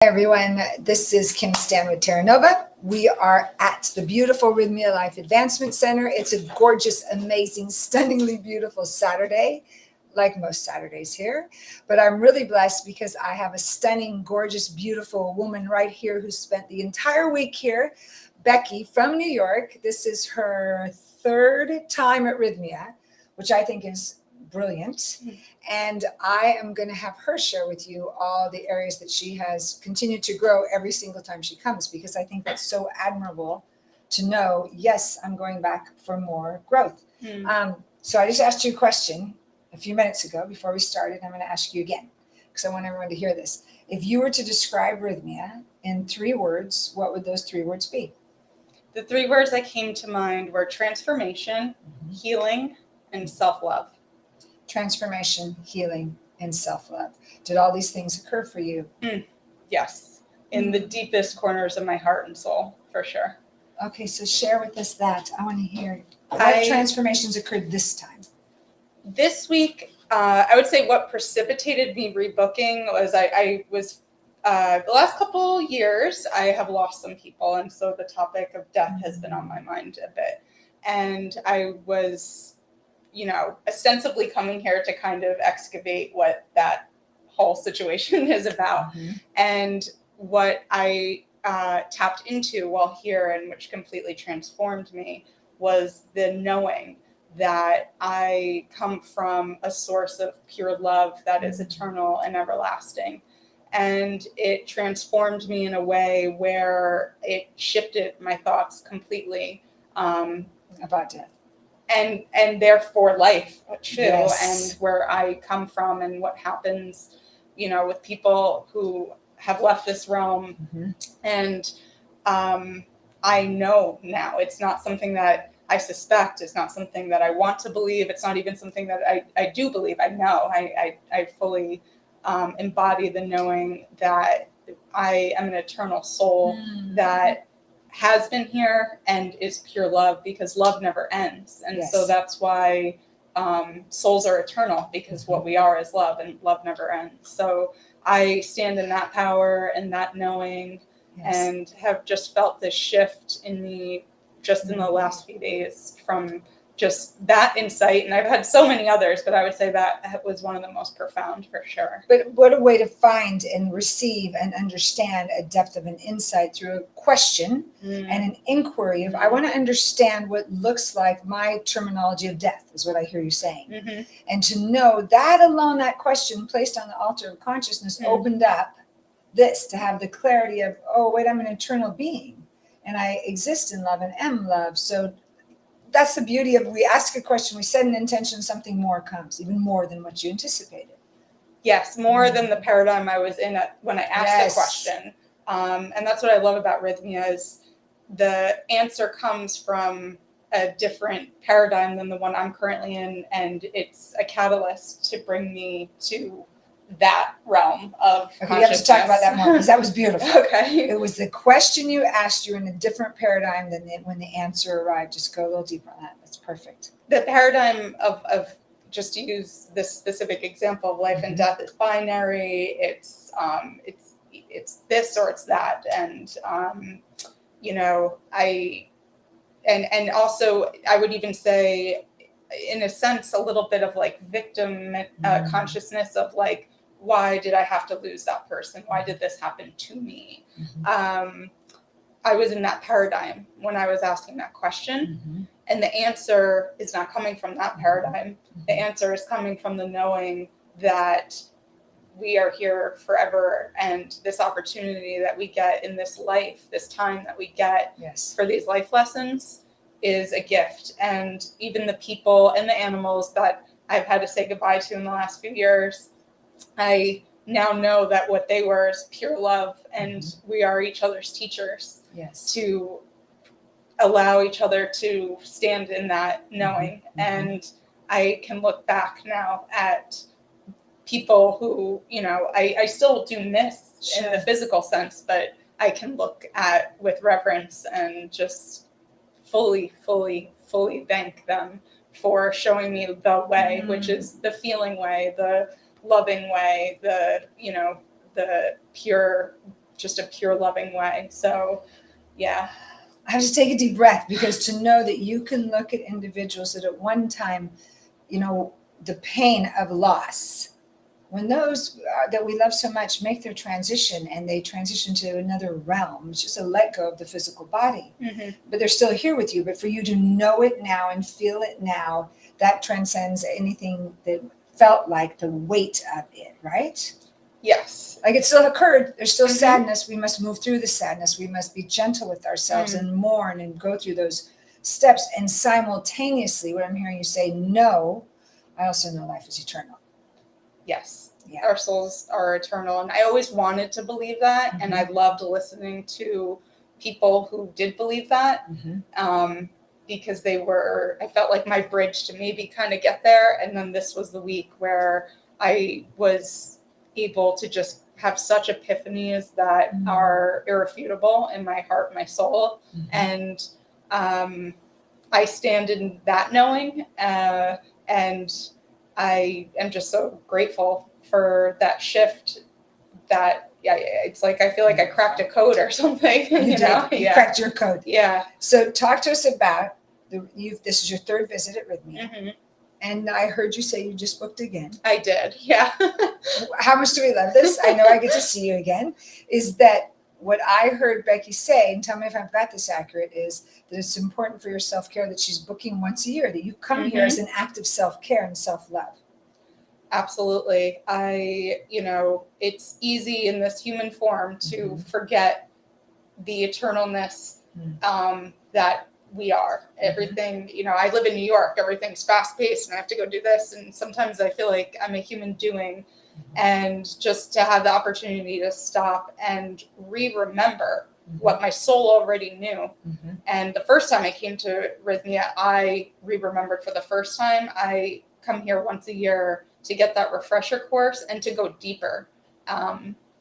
Hi everyone, this is Kim Stanwood, Terranova. We are at the beautiful Rhythmia Life Advancement Center. It's a gorgeous, amazing, stunningly beautiful Saturday, like most Saturdays here. But I'm really blessed because I have a stunning, gorgeous, beautiful woman right here who spent the entire week here, Becky from New York. This is her third time at Rhythmia, which I think is brilliant. And I am going to have her share with you all the areas that she has continued to grow every single time she comes, because I think that's so admirable to know, yes, I'm going back for more growth. So I just asked you a question a few minutes ago before we started. I'm going to ask you again because I want everyone to hear this. If you were to describe Rhythmia in 3 words, what would those 3 words be? The 3 words that came to mind were transformation, healing, and self-love. Transformation, healing, and self-love. Did all these things occur for you? Yes, in the deepest corners of my heart and soul, for sure. Okay, so share with us that. I want to hear what transformations occurred this time. This week, I would say what precipitated me rebooking was I was the last couple years, I have lost some people, and so the topic of death has been on my mind a bit. And I was, ostensibly coming here to kind of excavate what that whole situation is about. And what I tapped into while here, and which completely transformed me, was the knowing that I come from a source of pure love that is eternal and everlasting. And it transformed me in a way where it shifted my thoughts completely about death. And therefore life too, Yes. and where I come from and what happens, with people who have left this realm. And I know now it's not something that I suspect. It's not something that I want to believe. It's not even something that I do believe. I know. I fully embody the knowing that I am an eternal soul that has been here and is pure love, because love never ends. And so that's why souls are eternal, because what we are is love, and love never ends. So I stand in that power and that knowing, and have just felt this shift in me just in the last few days from just that insight. And I've had so many others, but I would say that was one of the most profound for sure. But what a way to find and receive and understand a depth of an insight through a question and an inquiry of, I want to understand what looks like my terminology of death, is what I hear you saying. And to know that alone, that question placed on the altar of consciousness opened up this, to have the clarity of, oh, wait, I'm an eternal being and I exist in love and am love. So that's the beauty of, we ask a question, we set an intention, something more comes, even more than what you anticipated. Yes, more than the paradigm I was in when I asked the question. And that's what I love about Rhythmia, is the answer comes from a different paradigm than the one I'm currently in, and it's a catalyst to bring me to that realm of consciousness. You have to talk about that more, because that was beautiful. Okay. It was the question you asked, you in a different paradigm than when the answer arrived. Just go a little deeper on that. That's perfect. The paradigm of just to use this specific example of life and death is binary. It's this or it's that. And and also I would even say, in a sense, a little bit of like victim consciousness of like, why did I have to lose that person? Why did this happen to me? I was in that paradigm when I was asking that question. And the answer is not coming from that paradigm. The answer is coming from the knowing that we are here forever, and this opportunity that we get in this life, this time that we get for these life lessons, is a gift. And even the people and the animals that I've had to say goodbye to in the last few years, I now know that what they were is pure love, and we are each other's teachers to allow each other to stand in that knowing. And I can look back now at people who, I still do miss in the physical sense, but I can look at with reverence and just fully thank them for showing me the way, which is the feeling way, the loving way, the pure just a pure loving way. So yeah. I have to take a deep breath, because to know that you can look at individuals that at one time, you know, the pain of loss, when those that we love so much make their transition and they transition to another realm, it's just a let go of the physical body, but they're still here with you. But for you to know it now and feel it now, that transcends anything that felt like the weight of it, right? Yes. Like it still occurred. There's still sadness. We must move through the sadness. We must be gentle with ourselves and mourn and go through those steps. And simultaneously, what I'm hearing you say, no, I also know life is eternal. Yes. Yeah. Our souls are eternal. And I always wanted to believe that. And I loved listening to people who did believe that. Because I felt like my bridge to maybe kind of get there. And then this was the week where I was able to just have such epiphanies that are irrefutable in my heart, my soul. And I stand in that knowing. And I am just so grateful for that shift. That it's like I feel like I cracked a code or something. You did. You cracked your code. Yeah. So talk to us about this is your third visit at Rhythmia. And I heard you say you just booked again. I did. Yeah. How much do we love this? I know I get to see you again. Is that what I heard Becky say, and tell me if I've got this accurate, is that it's important for your self-care that she's booking once a year, that you come here as an act of self-care and self-love. Absolutely. It's easy in this human form to forget the eternalness that we are. Everything, I live in New York, everything's fast paced and I have to go do this. And sometimes I feel like I'm a human doing, and just to have the opportunity to stop and remember what my soul already knew. And the first time I came to Rhythmia, I remembered for the first time. I come here once a year to get that refresher course and to go deeper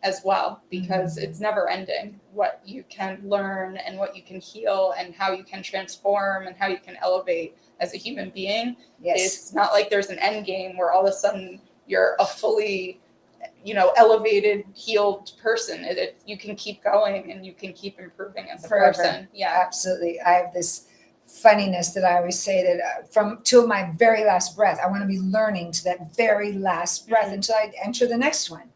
as well, because it's never ending what you can learn and what you can heal and how you can transform and how you can elevate as a human being. Yes. It's not like there's an end game where all of a sudden you're a fully elevated, healed person. You can keep going and you can keep improving as a person. Yeah, absolutely. I have this funniness that I always say that from till my very last breath, I want to be learning to that very last breath until I enter the next one.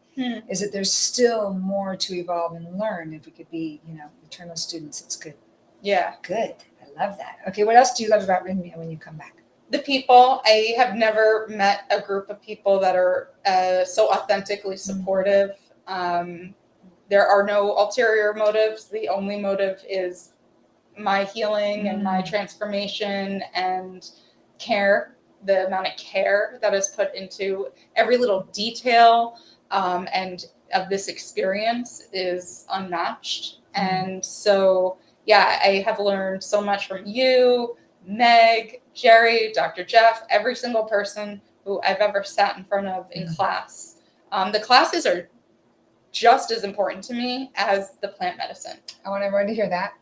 Is that there's still more to evolve and learn. If we could be, eternal students, it's good. Yeah. Good. I love that. Okay, what else do you love about Rhythmia when you come back? The people. I have never met a group of people that are so authentically supportive. There are no ulterior motives. The only motive is my healing and my transformation and care. The amount of care that is put into every little detail and of this experience is unmatched. And so, I have learned so much from you, Meg, Jerry, Dr. Jeff, every single person who I've ever sat in front of in class. The classes are just as important to me as the plant medicine. I want everyone to hear that.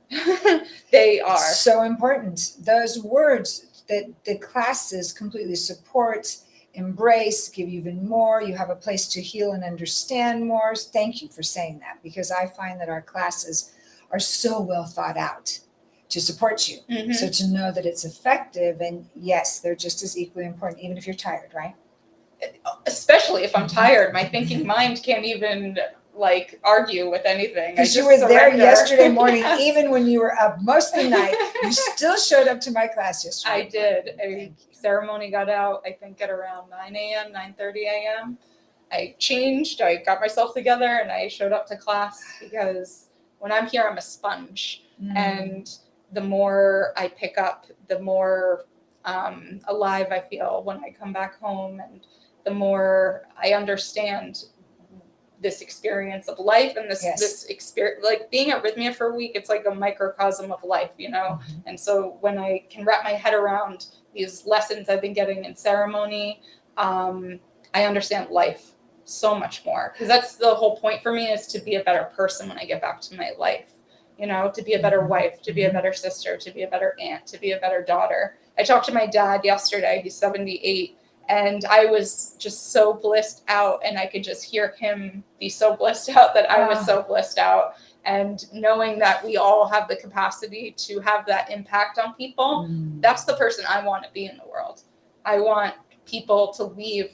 They are. It's so important. Those words that the classes completely support, embrace, give you even more. You have a place to heal and understand more. Thank you for saying that, because I find that our classes are so well thought out to support you. So to know that it's effective, and yes, they're just as equally important, even if you're tired, right? Especially if I'm tired, my thinking mind can't even argue with anything. Because you were there yesterday morning, even when you were up most of the night, you still showed up to my class yesterday. I did. A ceremony got out, I think, at around 9 a.m., 9:30 a.m. I changed, I got myself together, and I showed up to class, because when I'm here, I'm a sponge. And the more I pick up, the more alive I feel when I come back home, and the more I understand this experience of life and this experience, like being at Rhythmia for a week, it's like a microcosm of life, And so when I can wrap my head around these lessons I've been getting in ceremony, I understand life so much more, because that's the whole point for me, is to be a better person when I get back to my life, to be a better wife, to be a better sister, to be a better aunt, to be a better daughter. I talked to my dad yesterday. He's 78. And I was just so blissed out, and I could just hear him be so blissed out that I was so blissed out. And knowing that we all have the capacity to have that impact on people, that's the person I want to be in the world. I want people to leave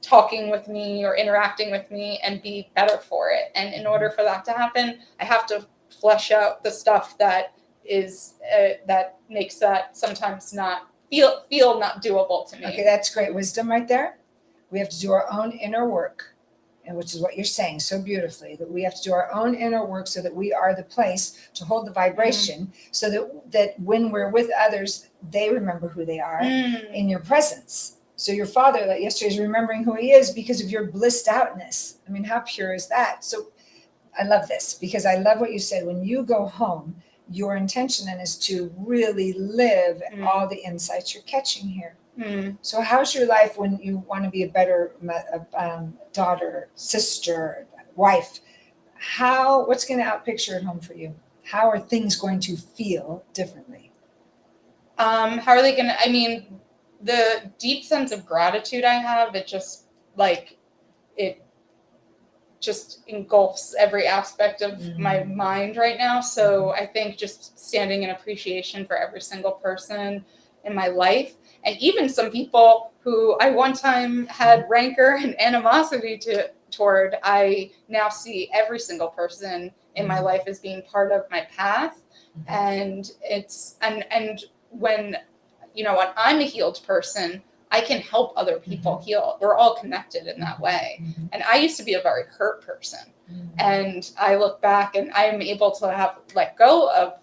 talking with me or interacting with me and be better for it. And in order for that to happen, I have to flesh out the stuff that is that makes that sometimes not feel not doable to me. Okay, that's great wisdom right there. We have to do our own inner work, and which is what you're saying so beautifully, that we have to do our own inner work so that we are the place to hold the vibration, so that when we're with others, they remember who they are in your presence. So your father, like yesterday, is remembering who he is because of your blissed outness. I mean, how pure is that? So I love this, because I love what you said. When you go home, your intention then is to really live all the insights you're catching here. So how's your life when you want to be a better daughter, sister, wife? What's going to outpicture at home for you? How are things going to feel differently? How are they going to, I mean, the deep sense of gratitude I have, it just engulfs every aspect of my mind right now. So I think just standing in appreciation for every single person in my life, and even some people who I one time had rancor and animosity toward, I now see every single person in my life as being part of my path. And it's, and when, when I'm a healed person, I can help other people heal. We're all connected in that way. And I used to be a very hurt person. And I look back and I'm able to have let go of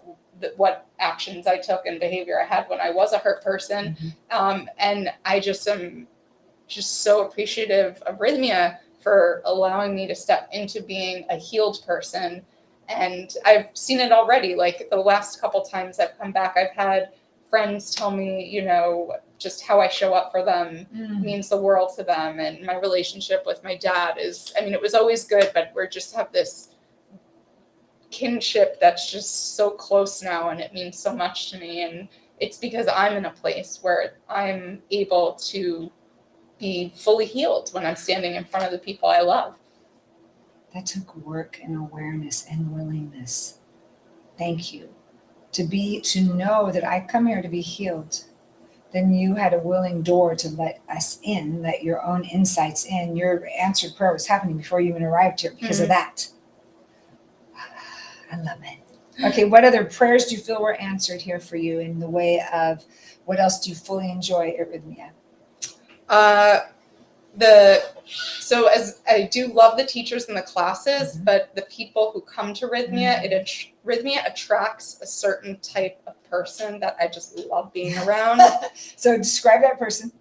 what actions I took and behavior I had when I was a hurt person. And I just am just so appreciative of Rhythmia for allowing me to step into being a healed person. And I've seen it already. Like the last couple times I've come back, I've had friends tell me, just how I show up for them means the world to them. And my relationship with my dad it was always good, but we just have this kinship that's just so close now, and it means so much to me. And it's because I'm in a place where I'm able to be fully healed when I'm standing in front of the people I love. That took work and awareness and willingness. Thank you. To know that I come here to be healed. Then you had a willing door to let us in, let your own insights in. Your answered prayer was happening before you even arrived here because of that. I love it. Okay, what other prayers do you feel were answered here for you in the way of what else do you fully enjoy at Rhythmia? So as I do love the teachers and the classes, but the people who come to Rhythmia, Rhythmia attracts a certain type of person that I just love being around. So describe that person.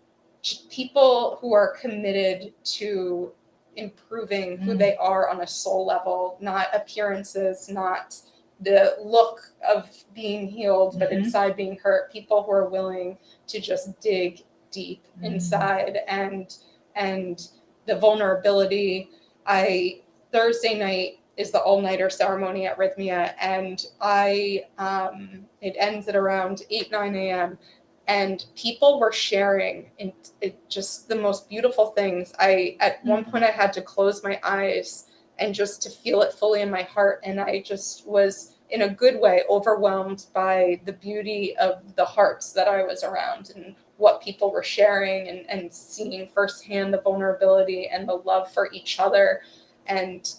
People who are committed to improving who they are on a soul level, not appearances, not the look of being healed, but inside being hurt. People who are willing to just dig deep inside and the vulnerability. Thursday night is the all-nighter ceremony at Rhythmia, and it ends at around 8-9 a.m. And people were sharing just the most beautiful things. At one point I had to close my eyes and just to feel it fully in my heart, and I just was, in a good way, overwhelmed by the beauty of the hearts that I was around and what people were sharing, and seeing firsthand the vulnerability and the love for each other. And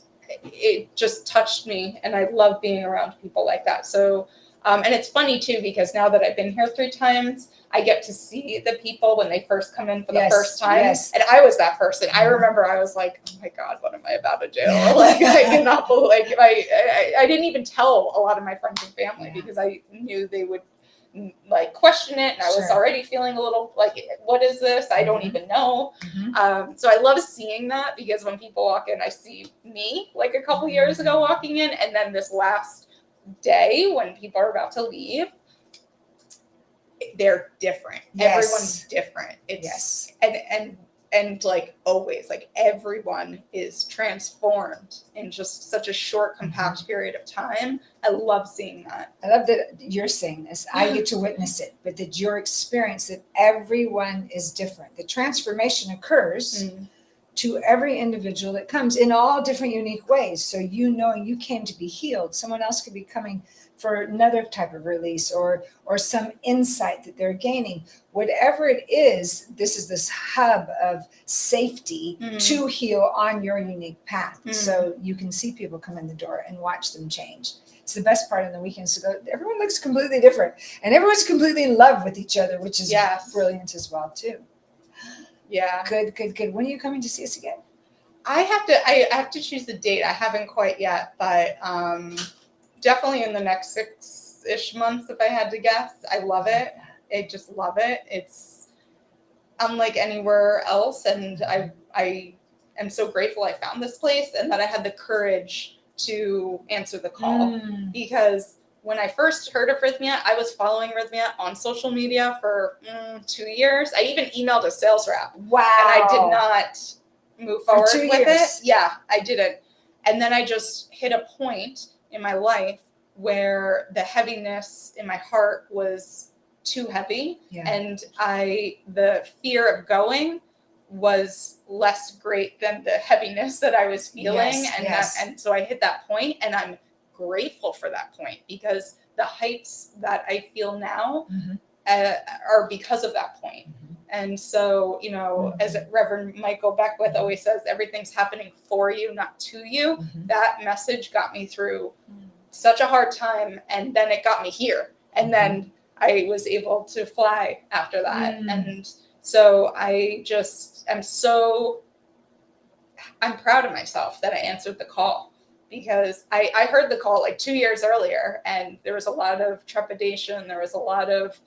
it just touched me, and I love being around people like that. So, and it's funny too, because now that I've been here 3 times, I get to see the people when they first come in for the first time. And I was that person. I remember I was like, oh my God, what am I about to do? Like, I cannot believe, I didn't even tell a lot of my friends and family because I knew they would question it. And I was already feeling a little like, what is this? I don't even know. So I love seeing that, because when people walk in, I see me like a couple years ago walking in, and then this last day when people are about to leave, they're different. Everyone's different. And and like always, like everyone is transformed in just such a short, compact period of time. I love seeing that. I love that you're saying this. I get to witness it, but that your experience, that everyone is different. The transformation occurs to every individual that comes in all different unique ways. So knowing you came to be healed, someone else could be coming for another type of release or some insight that they're gaining. Whatever it is, this is this hub of safety to heal on your unique path. So you can see people come in the door and watch them change. It's the best part on the weekends to go, everyone looks completely different and everyone's completely in love with each other, which is brilliant as well too. Yeah. Good. When are you coming to see us again? I have to choose the date. I haven't quite yet, but definitely in the next 6-ish months, if I had to guess. I love it. I just love it. It's unlike anywhere else. And I am so grateful I found this place and that I had the courage to answer the call. Because when I first heard of Rhythmia, I was following Rhythmia on social media for 2 years. I even emailed a sales rep. Wow. And I did not move forward For 2 with years. it. Yeah, I didn't. And then I just hit a point in my life where the heaviness in my heart was too heavy. Yeah. And the fear of going was less great than the heaviness that I was feeling. And so I hit that point, and I'm grateful for that point, because the heights that I feel now are because of that point. And so, as Reverend Michael Beckwith always says, everything's happening for you, not to you. That message got me through such a hard time, and then it got me here. And then I was able to fly after that. And so I just I'm proud of myself that I answered the call, because I heard the call like 2 years earlier, and there was a lot of trepidation. There was a lot of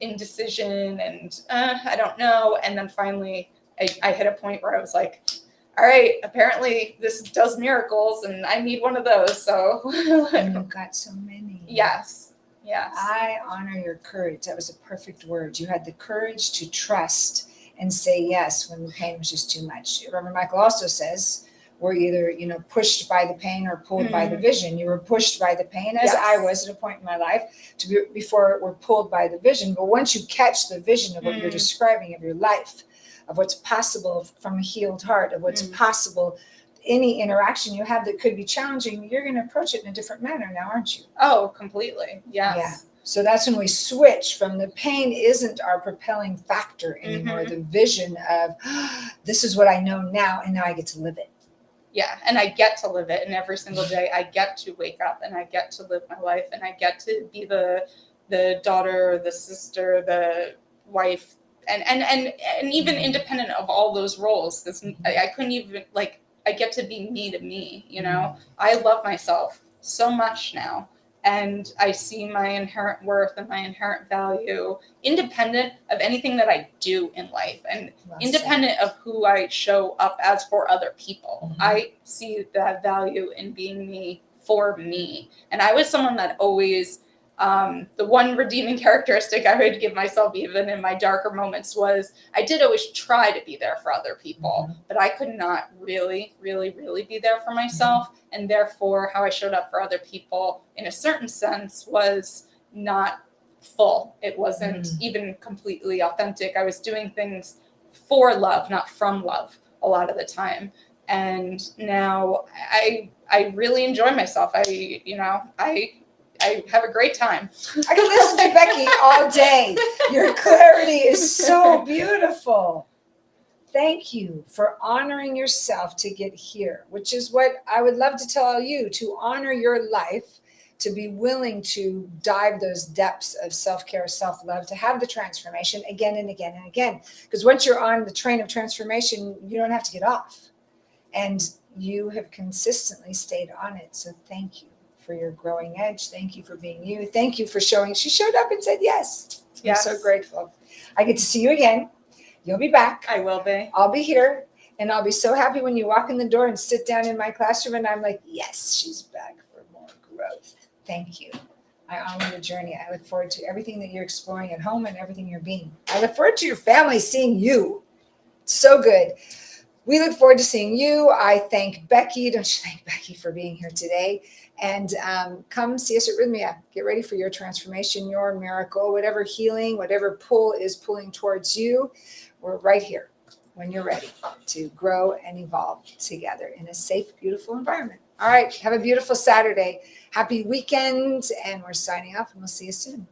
indecision and I don't know. And then finally I hit a point where I was like, all right, apparently this does miracles and I need one of those. So and you've got so many. Yes. I honor your courage. That was a perfect word. You had the courage to trust and say yes when the pain was just too much. Reverend Michael also says we're either, pushed by the pain or pulled by the vision. You were pushed by the pain, as I was at a point in my life, before we're pulled by the vision. But once you catch the vision of what you're describing of your life, of what's possible from a healed heart, of what's possible, any interaction you have that could be challenging, you're going to approach it in a different manner now, aren't you? Oh, completely. Yes. Yeah. So that's when we switch from the pain isn't our propelling factor anymore. The vision of this is what I know now, and now I get to live it. Yeah, and I get to live it, and every single day I get to wake up and I get to live my life, and I get to be the daughter, the sister, the wife, and even independent of all those roles, because I couldn't even, I get to be me to me, I love myself so much now, and I see my inherent worth and my inherent value, independent of anything that I do in life, and independent of who I show up as for other people. I see that value in being me for me. And I was someone that always, the one redeeming characteristic I would give myself even in my darker moments was I did always try to be there for other people, but I could not really, really, really be there for myself. And therefore, how I showed up for other people in a certain sense was not full. It wasn't even completely authentic. I was doing things for love, not from love a lot of the time. And now I really enjoy myself. I have a great time. I can listen to Becky all day. Your clarity is so beautiful. Thank you for honoring yourself to get here, which is what I would love to tell you, to honor your life, to be willing to dive those depths of self-care, self-love, to have the transformation again and again and again. Because once you're on the train of transformation, you don't have to get off. And you have consistently stayed on it. So thank you for your growing edge. Thank you for being you. Thank you for showing. She showed up and said yes. I'm so grateful. I get to see you again. You'll be back. I will be. I'll be here. And I'll be so happy when you walk in the door and sit down in my classroom and I'm like, yes, she's back for more growth. Thank you. I honor the journey. I look forward to everything that you're exploring at home and everything you're being. I look forward to your family seeing you. So good. We look forward to seeing you. I thank Becky. Don't you thank Becky for being here today? And come see us at Rhythmia. Get ready for your transformation, your miracle, whatever healing, whatever pull is pulling towards you. We're right here when you're ready to grow and evolve together in a safe, beautiful environment. All right. Have a beautiful Saturday. Happy weekend. And we're signing off, and we'll see you soon.